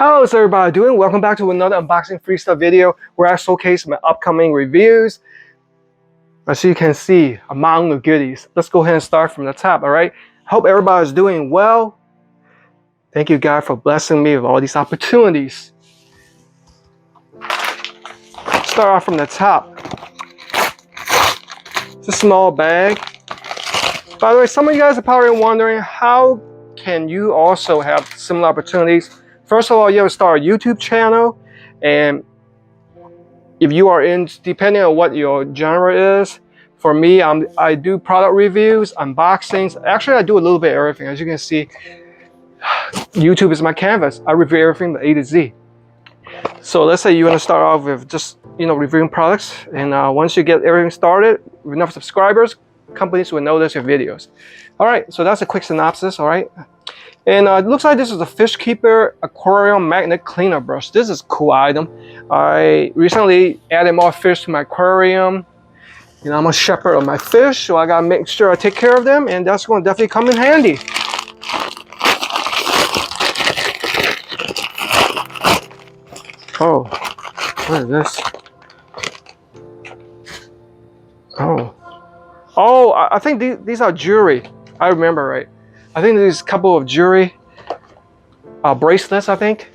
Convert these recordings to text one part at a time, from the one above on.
How's everybody doing? Welcome back to another unboxing free stuff video where I showcase my upcoming reviews. As you can see, a mountain of goodies. Let's go ahead and start from the top, all right? Hope everybody's doing well. Thank you, God, for blessing me with all these opportunities. Start off from the top. It's a small bag. By the way, some of you guys are probably wondering, how can you also have similar opportunities? First of all, you have to start a YouTube channel, and if you are in, depending on what your genre is, for me, I do product reviews, unboxings. Actually, I do a little bit of everything. As you can see, YouTube is my canvas. I review everything from A to Z. So let's say you want to start off with just reviewing products, and once you get everything started with enough subscribers, companies will notice your videos. All right, so that's a quick synopsis. All right. And it looks like this is a Fish Keeper Aquarium Magnet Cleaner Brush. This is a cool item. I recently added more fish to my aquarium. I'm a shepherd of my fish, so I gotta make sure I take care of them, and that's gonna definitely come in handy. Oh, what is this? Oh, I think these are jewelry. I remember right. I think there's a couple of jewelry bracelets, I think.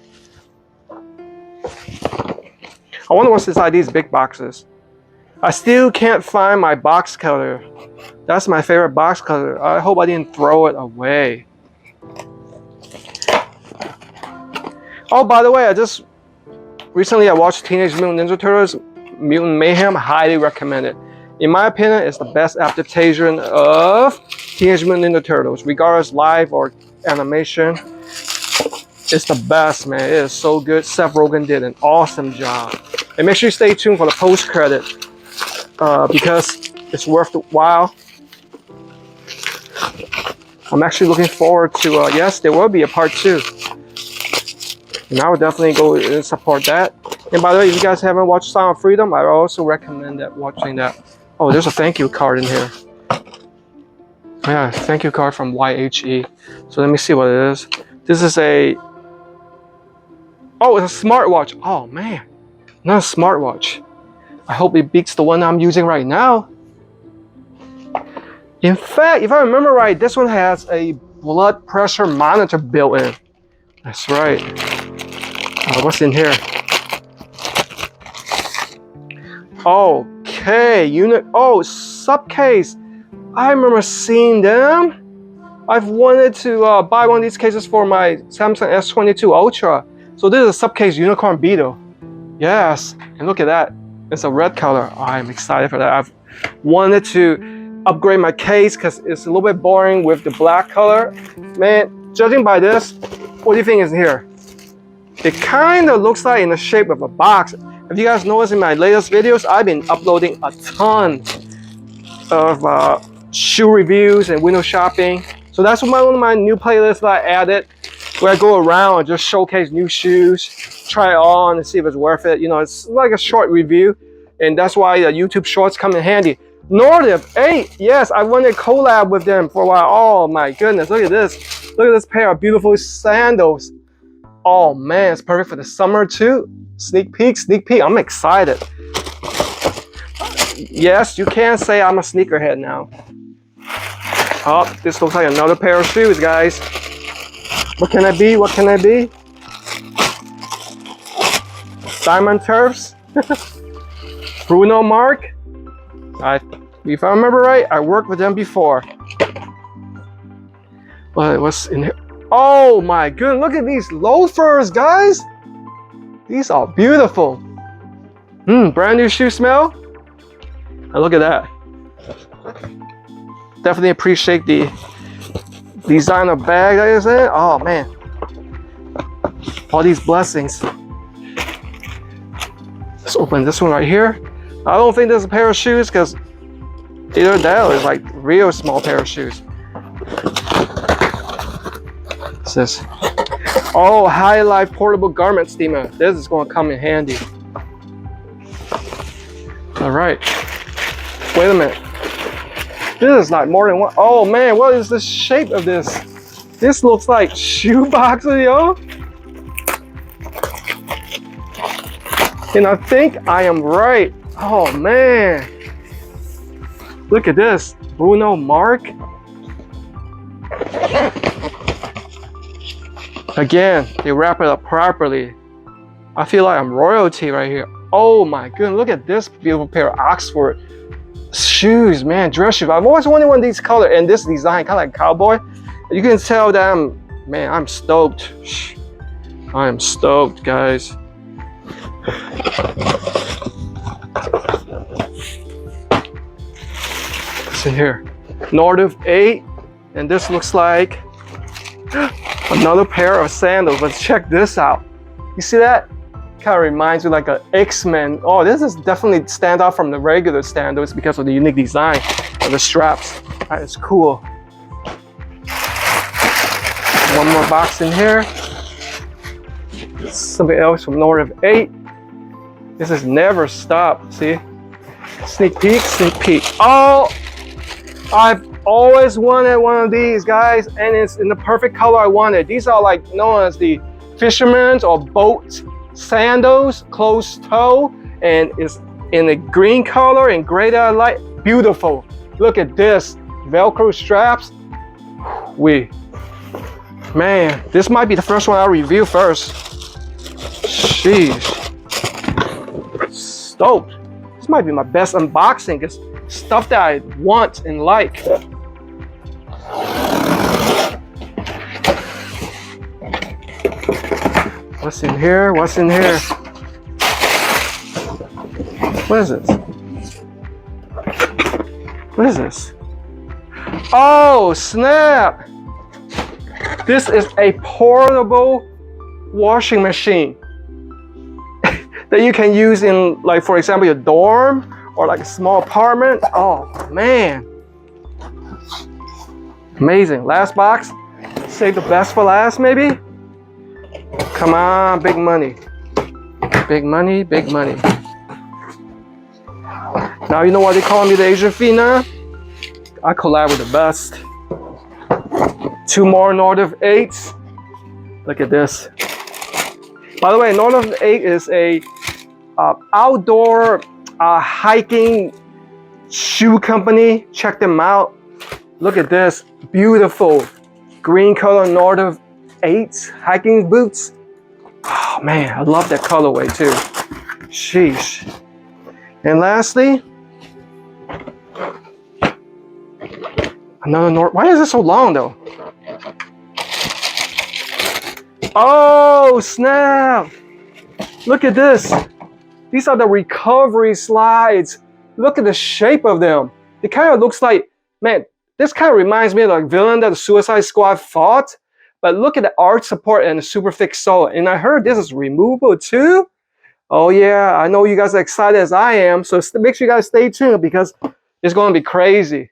I wonder what's inside these big boxes. I still can't find my box cutter. That's my favorite box cutter. I hope I didn't throw it away. Oh, by the way, I recently watched Teenage Mutant Ninja Turtles Mutant Mayhem. Highly recommend it. In my opinion, it's the best adaptation of Teenage Mutant Ninja Turtles, regardless live or animation. It's the best, man. It is so good. Seth Rogen did an awesome job. And make sure you stay tuned for the post-credit because it's worth the while. I'm actually looking forward to, yes, there will be a part 2. And I would definitely go and support that. And by the way, if you guys haven't watched Sound of Freedom, I also recommend watching that. Oh, there's a thank you card in here. Yeah, thank you card from YHE. So let me see what it is. This is it's a smartwatch. Oh man, not a smartwatch. I hope it beats the one I'm using right now. In fact, if I remember right, this one has a blood pressure monitor built in. That's right. What's in here? Okay, sub case. I remember seeing them. I've wanted to buy one of these cases for my Samsung S22 Ultra. So this is a sub case unicorn beetle. Yes, and look at that. It's a red color. I'm excited for that. I've wanted to upgrade my case because it's a little bit boring with the black color. Man, judging by this, what do you think is in here? It kind of looks like in the shape of a box. If you guys notice in my latest videos, I've been uploading a ton of shoe reviews and window shopping. So that's one of my new playlists that I added, where I go around and just showcase new shoes, try it on and see if it's worth it. It's like a short review, and that's why the YouTube shorts come in handy. Nordic, hey, yes, I wanted to collab with them for a while. Oh my goodness, look at this. Look at this pair of beautiful sandals. Oh man, it's perfect for the summer too. Sneak peek. I'm excited. Yes, you can say I'm a sneakerhead now. Oh, this looks like another pair of shoes, guys. What can I be? Diamond Turfs. Bruno Mark. If I remember right, I worked with them before. What's in here? Oh my goodness, look at these loafers, guys. These are beautiful. Brand new shoe smell. And look at that. Definitely appreciate the designer bag that is in it. Oh man. All these blessings. Let's open this one right here. I don't think there's a pair of shoes because either that or it's like real small pair of shoes. What's this? Oh, High Life portable garment steamer. This is going to come in handy. All right. Wait a minute. This is like more than one. Oh man, what is the shape of this? This looks like shoe boxes, yo. And I think I am right. Oh man. Look at this. Bruno Mark. Again, they wrap it up properly. I feel like I'm royalty right here. Oh my goodness, look at this beautiful pair of Oxford shoes, man, dress shoes. I've always wanted one of these colors and this design, kind of like cowboy. You can tell that I'm stoked. I am stoked, guys. See here, Nordic 8, and this looks like another pair of sandals. Let's check this out. You see that? Kind of reminds me like an X-Men. Oh, this is definitely stand out from the regular sandals because of the unique design of the straps. That is cool. One more box in here. Something else from Nordic 8. This is never stop. See? Sneak peek, sneak peek. Oh, I've always wanted one of these, guys, and it's in the perfect color I wanted. These are like known as the fisherman's or boat sandals, closed toe, and it's in a green color and gray that I like. Beautiful. Look at this. Velcro straps. Man, this might be the first one I'll review first. Sheesh. Stoked. This might be my best unboxing. It's stuff that I want and like. What's in here? What's in here? What is this? What is this? Oh, snap! This is a portable washing machine that you can use in, like, for example, your dorm or like a small apartment. Oh man, amazing. Last box. Save the best for last, maybe. Come on, big money. Big money, big money. Now you know why they call me the Asian Phenom? I collab with the best. 2 more Nordic 8s. Look at this. By the way, Nordic 8 is a outdoor hiking shoe company. Check them out. Look at this. Beautiful green color Nordic 8 hiking boots. Oh man, I love that colorway too. Sheesh. And lastly, another Why is it so long though? Oh snap! Look at this. These are the recovery slides. Look at the shape of them. It kind of looks like, man, this kind of reminds me of the villain that the Suicide Squad fought. But look at the arch support and the super thick sole. And I heard this is removable too. Oh yeah, I know you guys are excited as I am. So make sure you guys stay tuned because it's going to be crazy.